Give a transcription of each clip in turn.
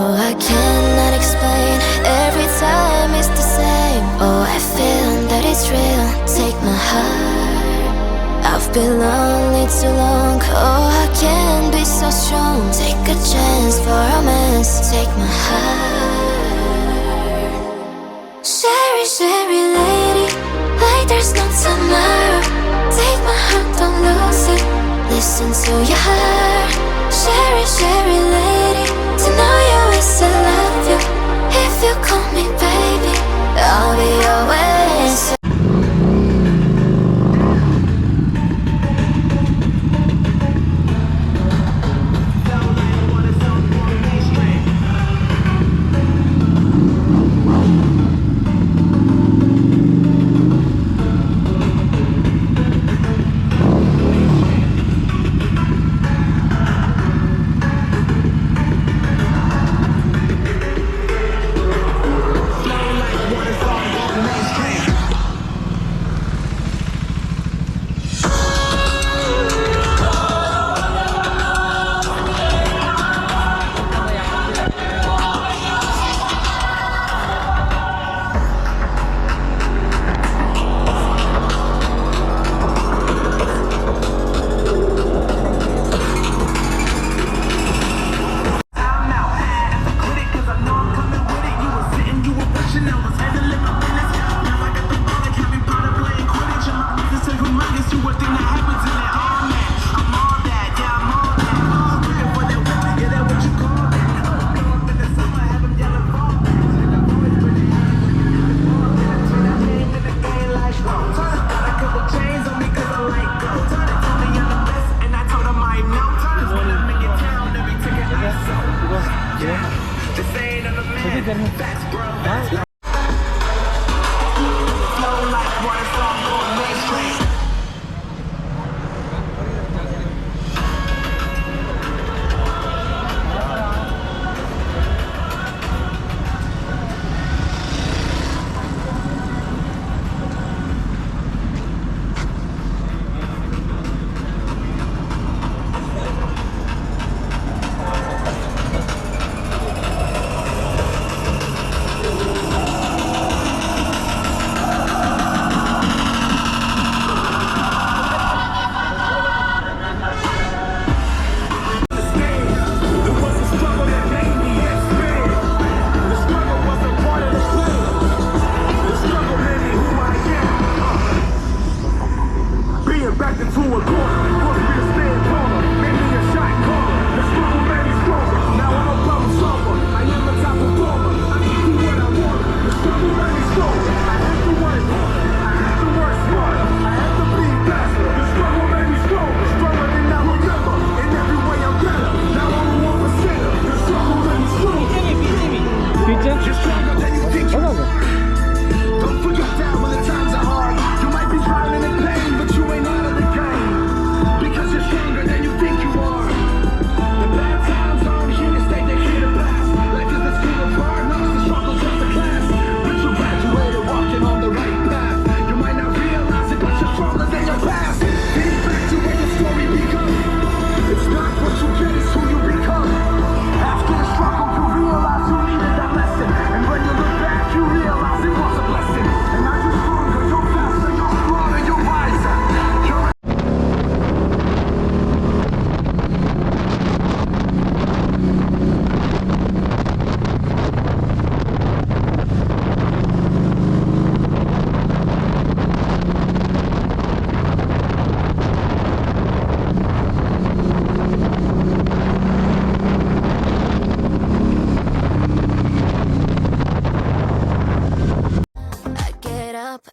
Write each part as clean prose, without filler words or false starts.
Oh, I cannot explain. Every time it's the same. Oh, I feel that it's real. Take my heart. I've been lonely too long. Oh, I can't be so strong. Take a chance for romance. Take my heart. Sherry, Sherry lady, like there's no tomorrow. Take my heart, don't lose it. Listen to your heart. Sherry, Sherry lady, to know you is to love you. If you call me baby, I'll be always.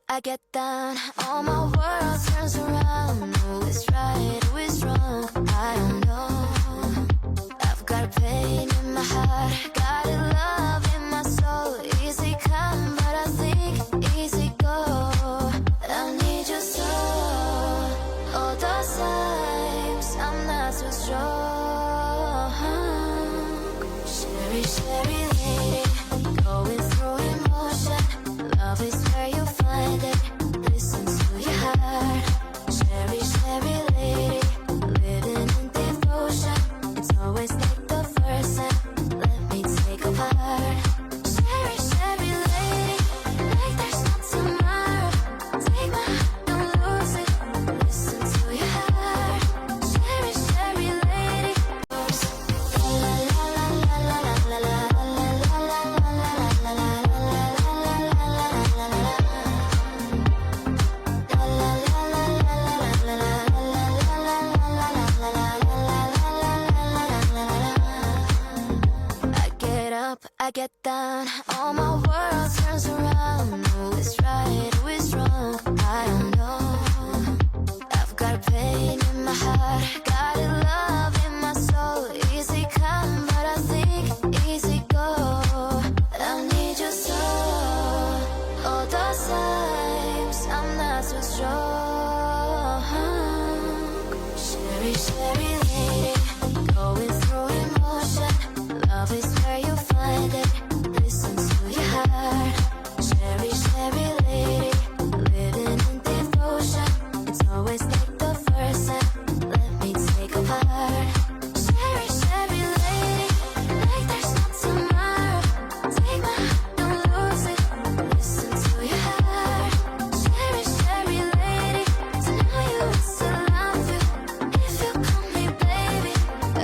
I get down, all my world turns around. Who is right, who is wrong, I don't know. I've got a pain in my heart, got a love in my soul. Easy come, but I think easy go. I need you so, all those times I'm not so strong. Sherry, Sherry lady, going through emotion. Love is where you find it. Listen to your heart. Sherry, Sherry lady, living in devotion. It's always like the first time. Let me take get down, all my world turns around. Oh, it's right, oh, it's wrong, I don't know. I've got a pain in my heart, got a love in my soul. Easy come, but I think easy go. I need your soul, all those times I'm not so strong. Sherry, Sherry lady, going through emotion. Love is where you find it. Listen to your heart. Sherry, Sherry lady, living in devotion. It's always take the first step. Let me take a part. Sherry, Sherry lady, like there's no tomorrow. Take my heart, don't lose it. Listen to your heart. Sherry, Sherry lady, to know you is to love you. If you call me baby,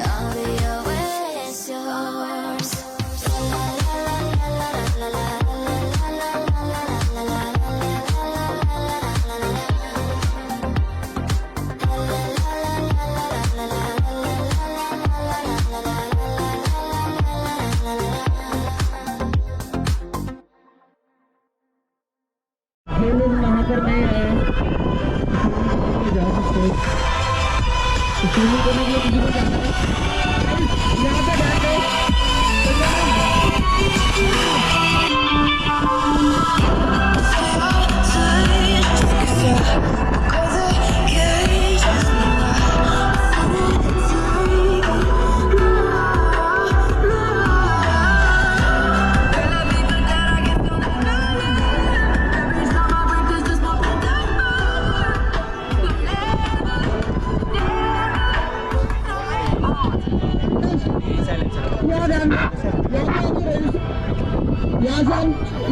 I'll be always yours. La la la la la la la la la la la ये लोग यहाँ पर नहीं आए जा सकते swimming करने के लिए किसी को जाना है यहाँ पे जाते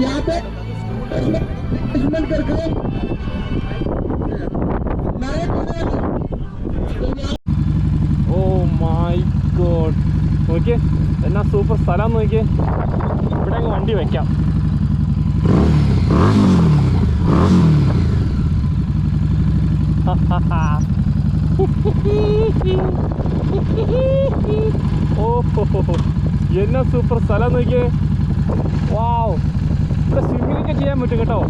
यहाँ पे करके ഓ മൈ ഗോഡ്, നോക്കിയേ എന്നാ സൂപ്പർ സ്ഥലം നോക്കിയേ. ഇവിടെ അങ്ങ് വണ്ടി വെക്കാം. ഓഹോ, എന്നാ സൂപ്പർ സ്ഥലം നോക്കിയേ. വാവ്, ഇവിടെ സ്വിമ്മിംഗ് ഒക്കെ ചെയ്യാൻ പറ്റും കേട്ടോ.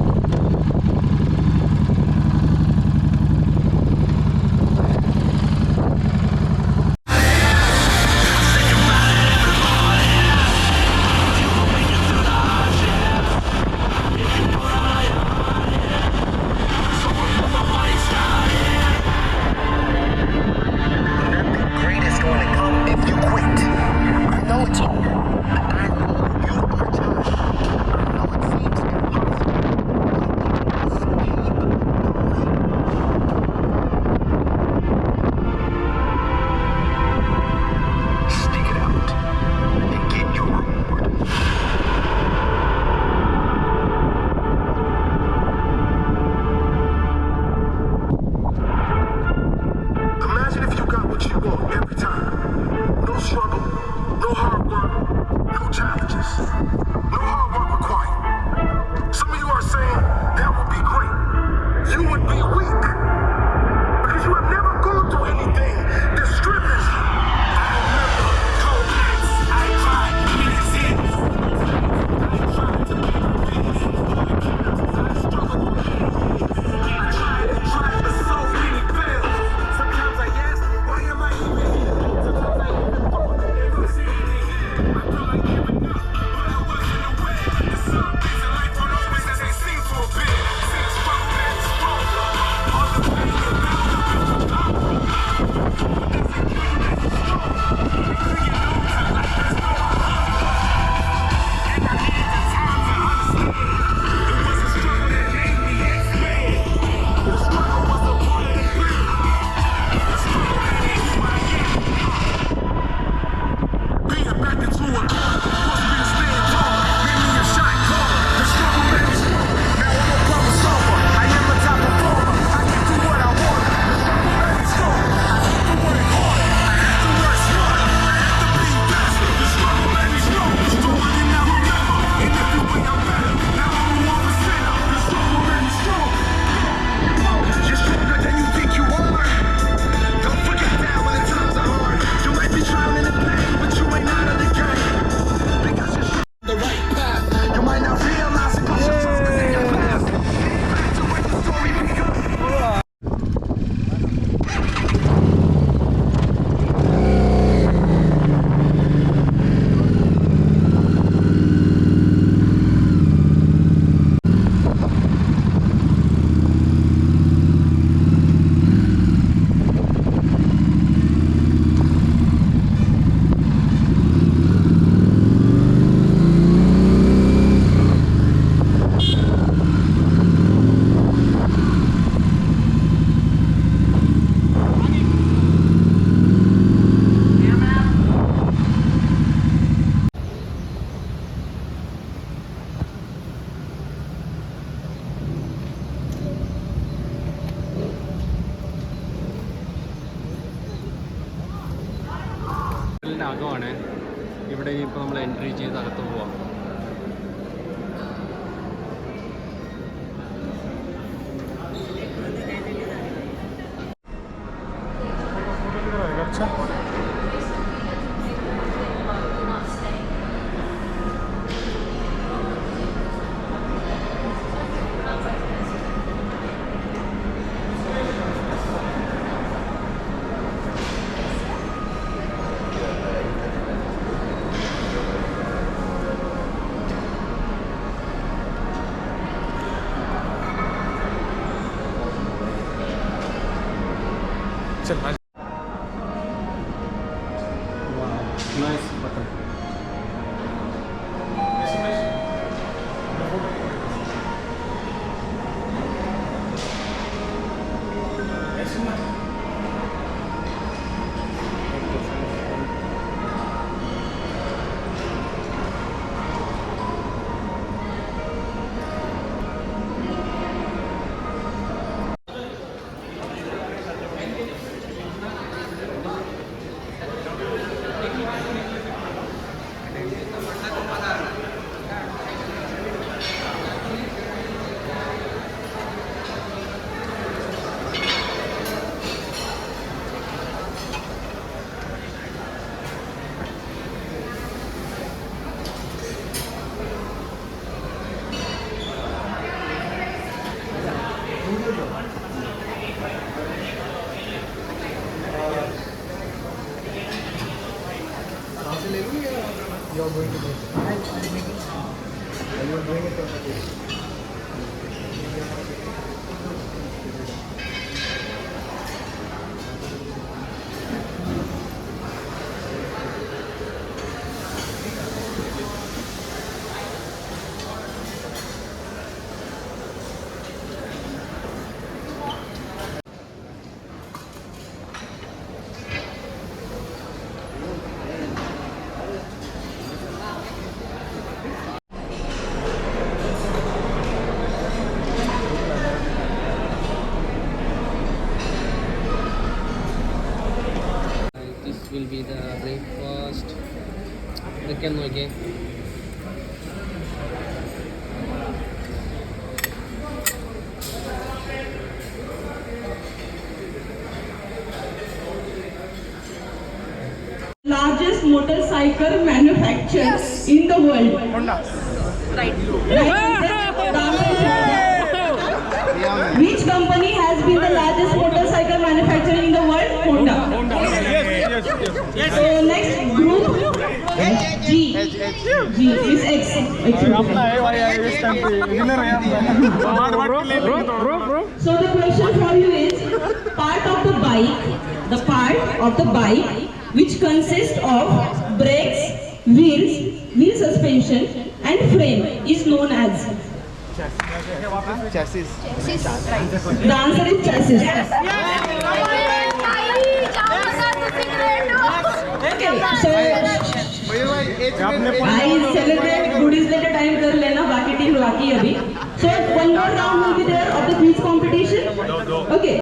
ഭാഗമാണ്. ഇവിടെ ഇനിയിപ്പോൾ നമ്മൾ എൻട്രി ചെയ്ത് അകത്ത് പോവാം. Nice button. You are going to make it. You are doing it on the will be the breakfast. Ikan നോക്കിയേ. Largest motorcycle manufacturer in the world. Honda. Right. Which company has been the largest motorcycle manufacturer in the world? Honda. Yes. So next group G. G is X. So the question for you is part of the bike which consists of brakes, wheels, wheel suspension and frame is known as Chassis. the answer is chassis. Okay, so I celebrate Buddhist later time कर लेना बाकी team बाकी अभी. So one more round will be there of the quiz competition. Okay,